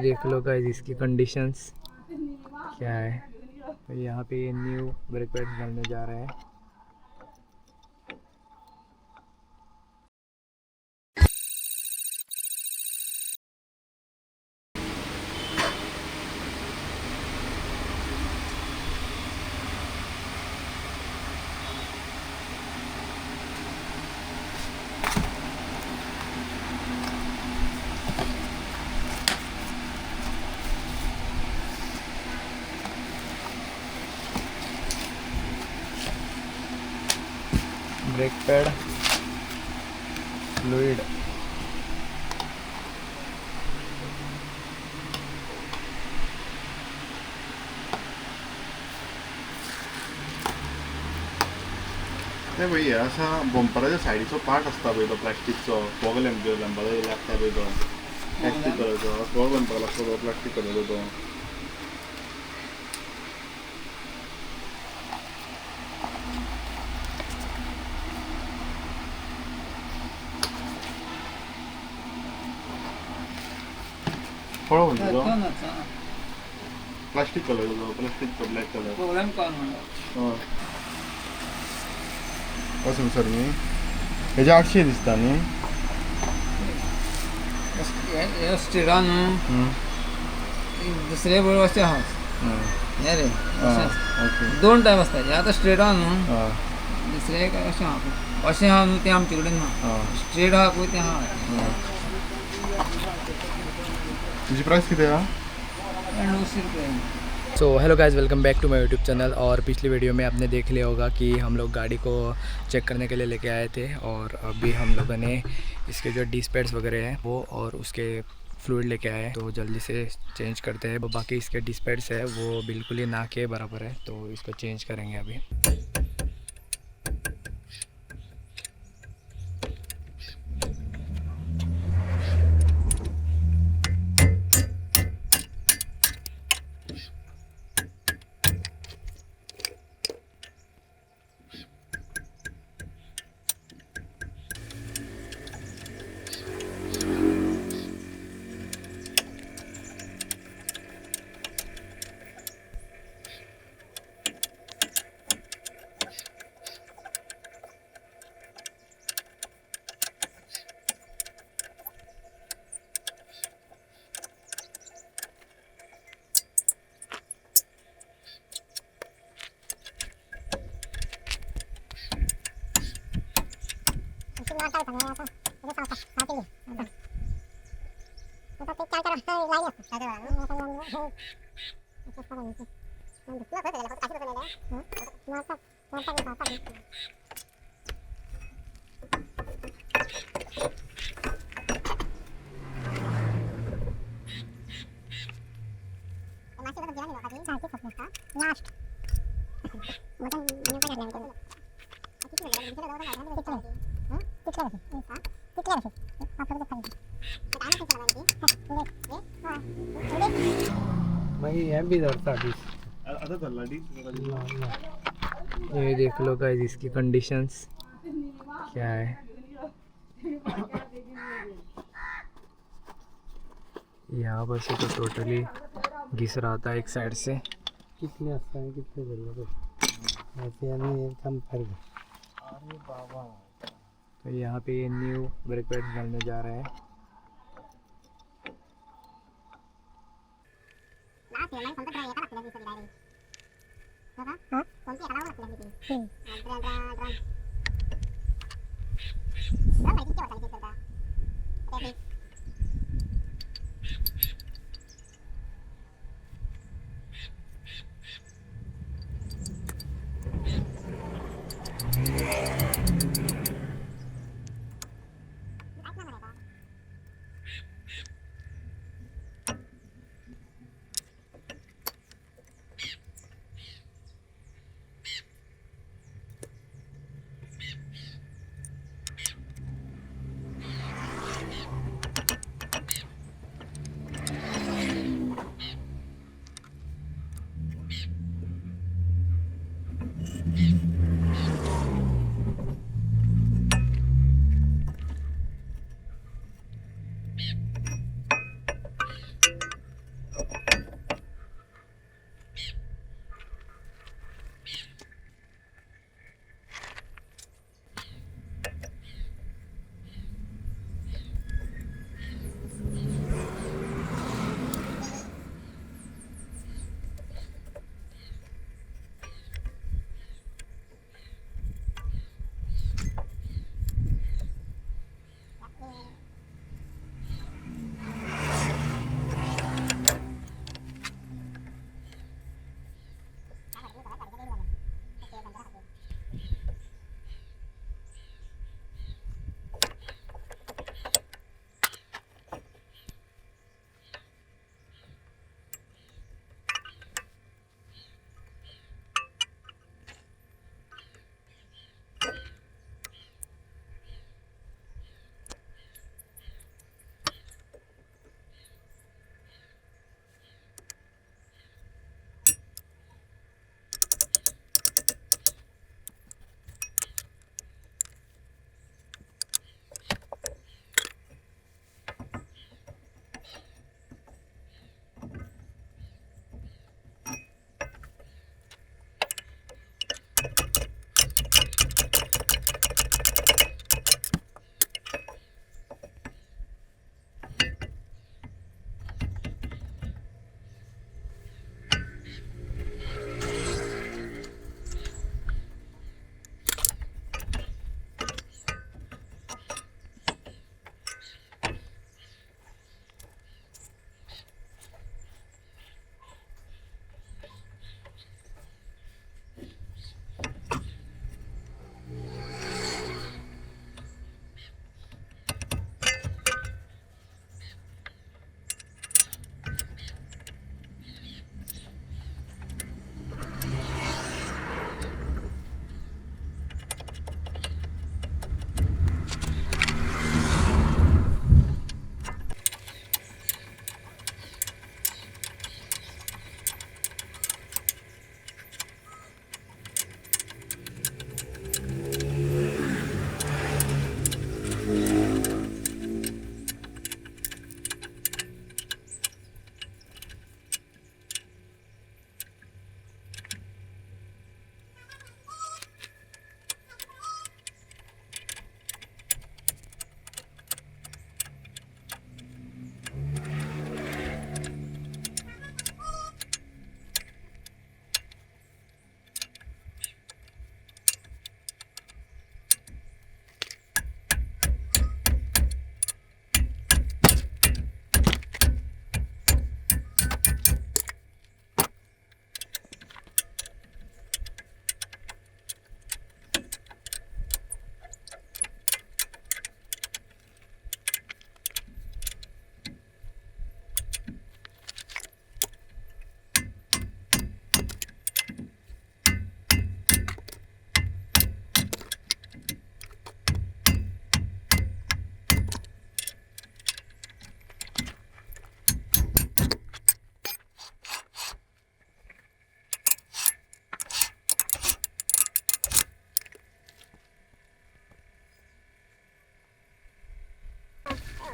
देख लो गाइस इसकी कंडीशंस क्या है। तो यहाँ पे ये न्यू ब्रेक पैड डालने जा रहे हैं। ब्रेक पैड फ्लूइड ते भाई असा बंपराच्या सायडीचो पार्ट असता पळय तो प्लास्टिकचो फोग लॅम्पचो लॅम्पाचो लागता पळय तो प्लास्टीक कलरचो तो बनपाक लागता तो प्लास्टीक कलरचो तो फळो म्हणजे तो प्लास्टिक कलरचो प्लास्टिकचो ब्लॅक कलर प्रॉब्लेम कॉल म्हणून असं सर न्ही हेजे 800 दिसता न्ही स्टिरा न्हू दुसरे बरोबर अशें आहा हे रे ओके दोन टायप आसता हे आतां स्ट्रेट आहा न्हू दुसरे अशें आहा अशें आहा न्हू तें आमचे कडेन ना स्ट्रेट आहा पळय तें आहा तुझी प्राइस किती आहे 900 रुपये so hello guys, welcome back to my YouTube channel. और पिछली वीडियो में आपने देख लिया होगा कि हम लोग गाड़ी को चेक करने के लिए लेके आए थे और अभी हम लोगों ने इसके जो डिस्पेड्स वगैरह हैं वो और उसके फ्लूइड लेके आए, तो जल्दी से चेंज करते हैं। बाकी इसके डिस्पेड्स है वो बिल्कुल ही ना के बराबर है, तो इसको चेंज करेंगे अभी। भाई ये भी धरता आता चालला डी ये देख लो गाइस इसकी कंडीशंस क्या है। यहाँ पर से तो टोटली घिस रहा था एक साइड से। कितने आस्ता है कितने जरूरत ऐसे यानी कम कर अरे बाबा। तो यहाँ पे ये न्यू ब्रेक पैड डालने जा रहे हैं।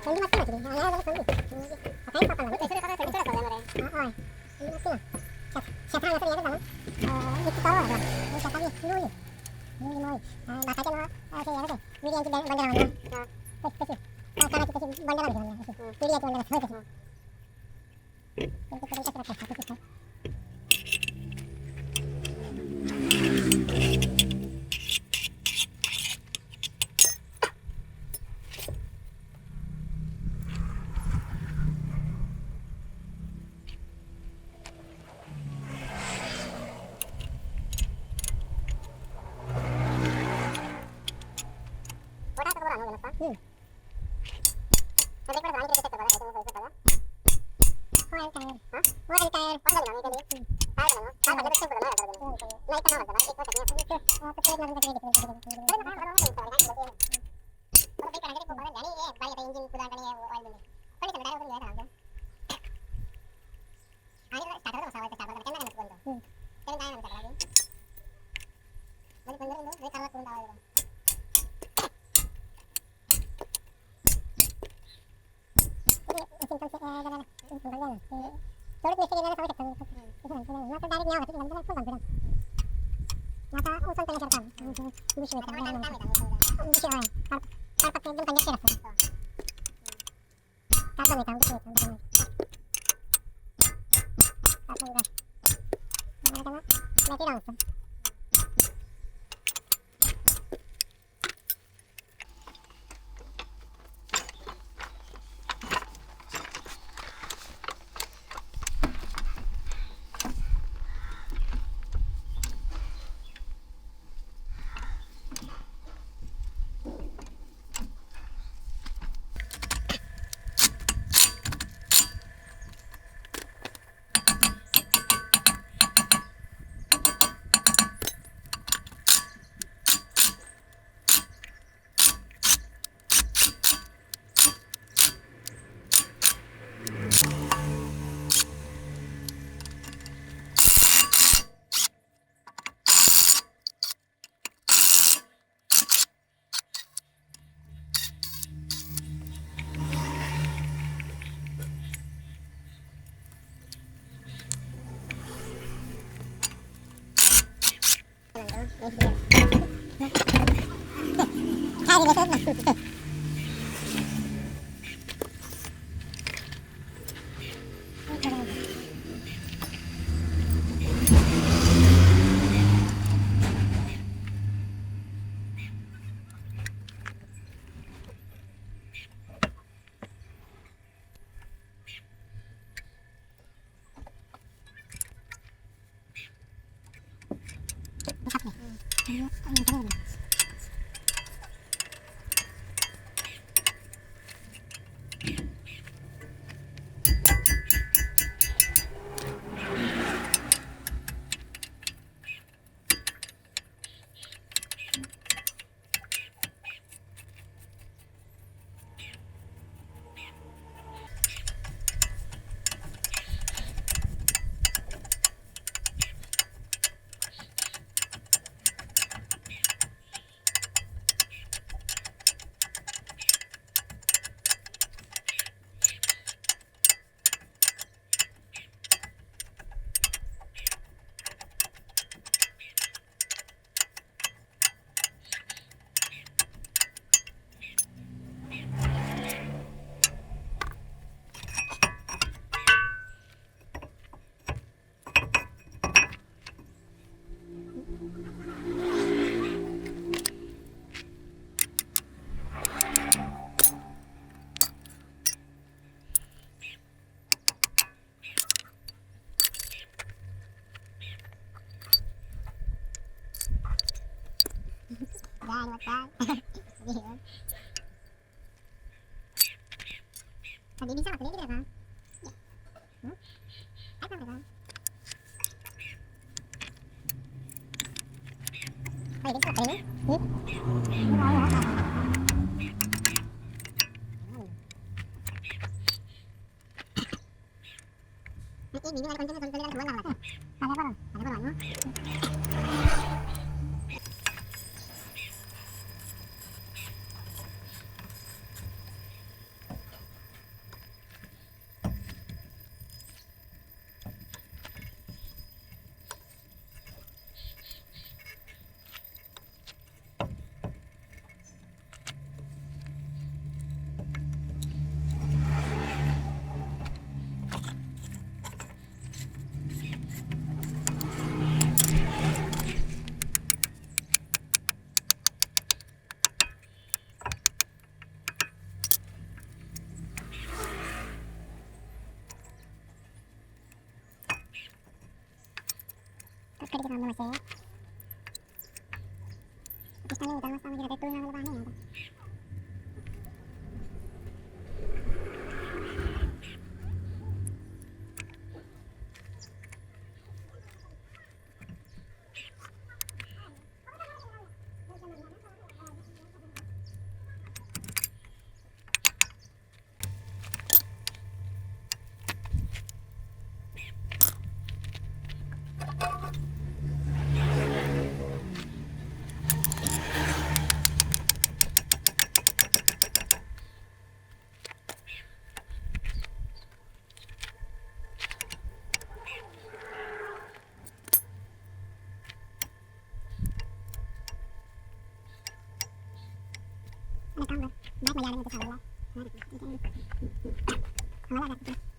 전기 마스크나 지금. 아, 내가 전기. 가까이 갔다 나네. 소리 가서 전기 소리가 걸려 그래. 아, 어이. 전기 마스크나. 자, 시작하는 소리 얘기하잖아. 이거 따와. 이거 시작하기. 누이. 누이 뭐이. 아, 나 가게 너. 아, 저 얘기하지. 미리 연기 먼저 나온다. 그치. 아, 가라지 그치. 먼저 나오지. 그치. 미리 연기 먼저 나오지. 그치. 이렇게 소리 시작해. 그치. 뭐라 그거 안 오겠다. 응. 근데 그래서 많이 그랬을 거다. 예전에 있을 거다. 호알 타일. 어? 호알 타일. 완전히 나는 이게 다이가 나노. 다이가 내가 친구가 나야 그러거든. 나 이따 나왔잖아. 이거 그냥 그때 나는 그게 그래. 그래서 나 그러는 거 있어. 내가 이거 돼. 그거 그러니까 그리고 뭐는 내가 이게 많이 더 인증 부담가니 와이는데. 그래서 내가 그런 거야 안 돼. 아니 다 들어서 사와야 돼. 다 그러면 끝나는 거 응. 그런 다이는 잘하지. 너희 분들은 왜 잘하고 온다 이거. Jangan makan. Tadi bisa nggak? Tadi bisa kan? Apa kan? Oh, ini apa ini? Ini ada kontennya kontennya dua lah. Ada apa? Ada apa? Cut के सामने वैसे पिस्टन में मस्त आगे रहते तो यहाँ वाला नहीं आता मैं काम कर बैठ में जाने में तो साला हमारा